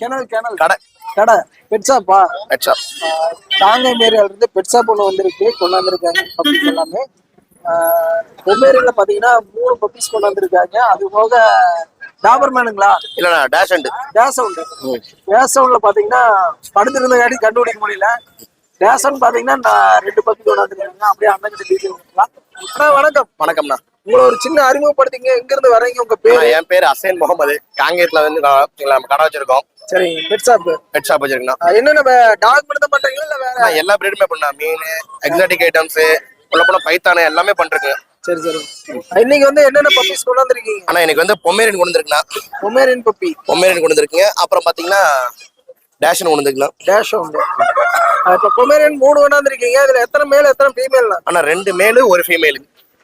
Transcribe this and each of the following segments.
கிணல் கிணல் கடை கடை பெட் ஷாப்பா? Pet shop. காங்கேயம் ஏரியால இருந்து பெட் ஷாப் ஒன்று வந்திருக்கு, கொண்டு வந்திருக்காங்க பப்பீஸ் எல்லாமே. பொம்மேரியில பாத்தீங்கன்னா 3 பப்பீஸ் கொண்டு வந்திருக்காங்க. அது போக டாபர்மேனுங்களா? இல்லண்ணா டேஷண்ட். டேசவுண்ட். டேசவுண்ட்ல பாத்தீங்கன்னா படுத்திருந்த காடி கண்டுபிடிக்க முடியல. டேசவுண்ட் பாத்தீங்கன்னா நான் 2 பப்பி கொண்டு வந்திருக்காங்க. அப்படியே அண்ணன் கிட்ட டீட்டெயில் கொடுக்கலாம். அண்ணா வணக்கம். வணக்கம்ண்ணா. உங்களை ஒரு சின்ன அறிமுகப்படுத்திங்க, எங்க இருந்து வர்றீங்க, உங்க பேரு? என் பேர் அசேன் முகமது. காங்கேயத்துல வந்து நம்ம கடை வச்சிருக்கோம். சரி, பெட் ஷாப். பெட் ஷாப் வச்சிருக்கோம். என்னென்ன டாக் மட்டும் தான் பண்றீங்களா இல்ல வேற? எல்லா பிரீடுமே பண்ணா, மீன், எக்ஸாட்டிக் ஐட்டம்ஸ், உள்ள பைத்தானு எல்லாமே பண்றேங்க. சரி சரி. இன்னைக்கு வந்து என்னென்ன பப்பீஸ் கொண்டு வந்திருக்கீங்க? ஆனா எனக்கு வந்து பொமேரியன் கொண்டு வந்திருக்குண்ணா. Pomeranian puppy. பொமேரியன் கொண்டு வந்திருக்கீங்க. அப்புறம் பாத்தீங்கன்னா டேஷன் கொண்டு வந்திருக்கலாம். டேஷ் உண்டு. இப்ப பொமேரியன் 3 கொண்டு வந்திருக்கீங்க. இதுல எத்தனை மேல் எத்தனை ஃபீமேல்னா? ஆனா 2 மேல் 1 ஃபீமேல்.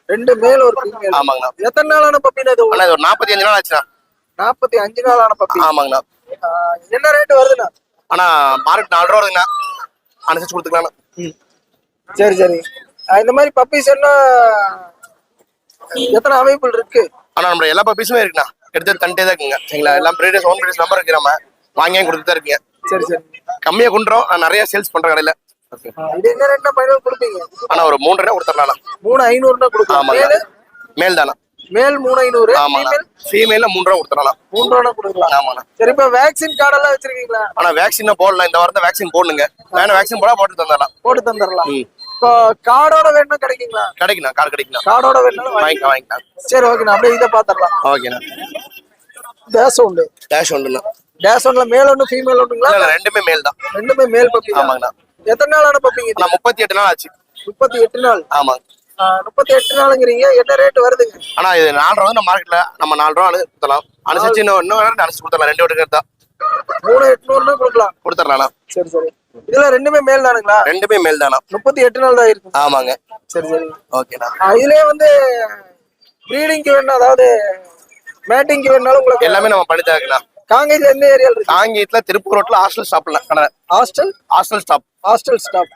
2 மேல் 1 ஃபீமேல். ஆமாங்கண்ணா. எத்தனை நாளான பப்பினா இது? ஆனா இது ஒரு 45 நாள் ஆச்சுண்ணா. 45 நாளான பப்பி. ஆமாங்கண்ணா. என்ன ரேட் வருதுண்ணா? ஆனா மார்க்கெட் 4 ரூபா வருதுண்ணா. அனுசரிச்சு கொடுத்துக்கலாம்ண்ணா. சரி சரி. இந்த மாதிரி பப்பீஸ் எல்லாம் எத்தனை அவைபிள் இருக்கு? ஆனா நம்ம எல்லா பப்பீஸுமே இருக்குண்ணா. எடுத்து தண்டே தான் இருக்குங்க. சரிங்களா? எல்லாம் பிரீடர்ஸ் ஓன் பிரீடர்ஸ் நம்பர் இருக்கு. நம்ம வாங்கி கொடுத்து தான் இருக்கீங்க. சரி சரி. கம்மியா கொண்டுறோம். நிறைய சேல்ஸ் பண்ற கடையில. இது என்ன ரேட்னா ஃபைனல் கொடுப்பீங்க? ஆனா ஒரு 3 ரூபா கொடுத்துடலாம். 3,500 கொடுக்கலாம். மேல் தானா? மேல் 3,500. ஆமாண்ணா. ஃபீமேல்ல 3 ரூபா கொடுத்துடலாம். 3 ரூபா கொடுக்கலாம். ஆமாண்ணா. சரி, இப்ப வேக்சின் கார்டு எல்லாம் வச்சிருக்கீங்களா? ஆனா வேக்சின் போடலாம். இந்த வாரத்தை வேக்சின் போடணுங்க. வேணும் வேக்சின் போட போட்டு தந்துடலாம். போட்டு தந்துடலாம். இப்போ கார்டோட வேணும்னா கிடைக்குங்களா? கிடைக்குண்ணா. கார்டு கிடைக்குண்ணா. கார்டோட வேணும்னா வாங்கிக்கலாம். சரி, ஓகேண்ணா. அப்படியே இதை பாத்துடலாம். ஓகேண்ணா. டேஷ் உண்டு. டேஷ் உண்டுண்ணா. டேஷ் ஒன்ல மேல் ஒன்று ஃபீமேல் ஒன்றுங்களா? இல்ல ரெண்டுமே மேல் தான். ரெண்டுமே மேல் பப்பி. ஆமாங்கண்ணா. எத்தனை நாளான பப்பிங்க? 38 நாள் ஆச்சு. 38 நாள். ஆமாங்க. 38 நாளுங்கிறீங்க. என்ன ரேட் வருதுங்க? ஆனா இது 4 ரூபா வந்து மார்க்கெட்ல நம்ம 4 ரூபா அனுசரிச்சு கொடுத்தலாம். அனுசரிச்சு இன்னும் அனுசரிச்சு கொடுத்துடலாம். 2 வீட்டுக்கு எடுத்தா 3,800 கொடுக்கலாம். கொடுத்துடலாம். சரி சரி. இதுல ரெண்டுமே மேல் தானுங்களா? ரெண்டுமே மேல் தானா? 38 நாள் தான் இருக்கு. ஆமாங்க. சரி சரி. ஓகேண்ணா. இதுலயே வந்து ப்ரீடிங்க்கு வேணும், அதாவது மேட்டிங்க்கு வேணாலும் உங்களுக்கு எல்லாமே நம்ம பண்ணி தரேங்கண்ணா. காங்கேயத்துல எந்த ஏரியால இருக்கு? காங்கேயத்துல திருப்பூர் ரோட்ல ஹாஸ்டல் ஸ்டாப்ல கடை. Hostel stop.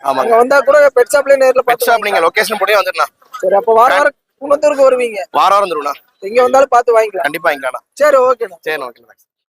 ஆமாங்க. அங்க வந்தா கூட பெட் ஷாப்லயே நேர்ல பெட் ஷாப் நீங்க லொகேஷன் போய் வந்துடலாம். சரி, அப்ப வாரம் குணத்தூருக்கு வருவீங்க? வாரம் வந்துருண்ணா. எங்க வந்தாலும் பார்த்து வாங்கிக்கலாம். கண்டிப்பா வாங்கிக்கலாம். சரி, ஓகேண்ணா. சரி, ஓகே.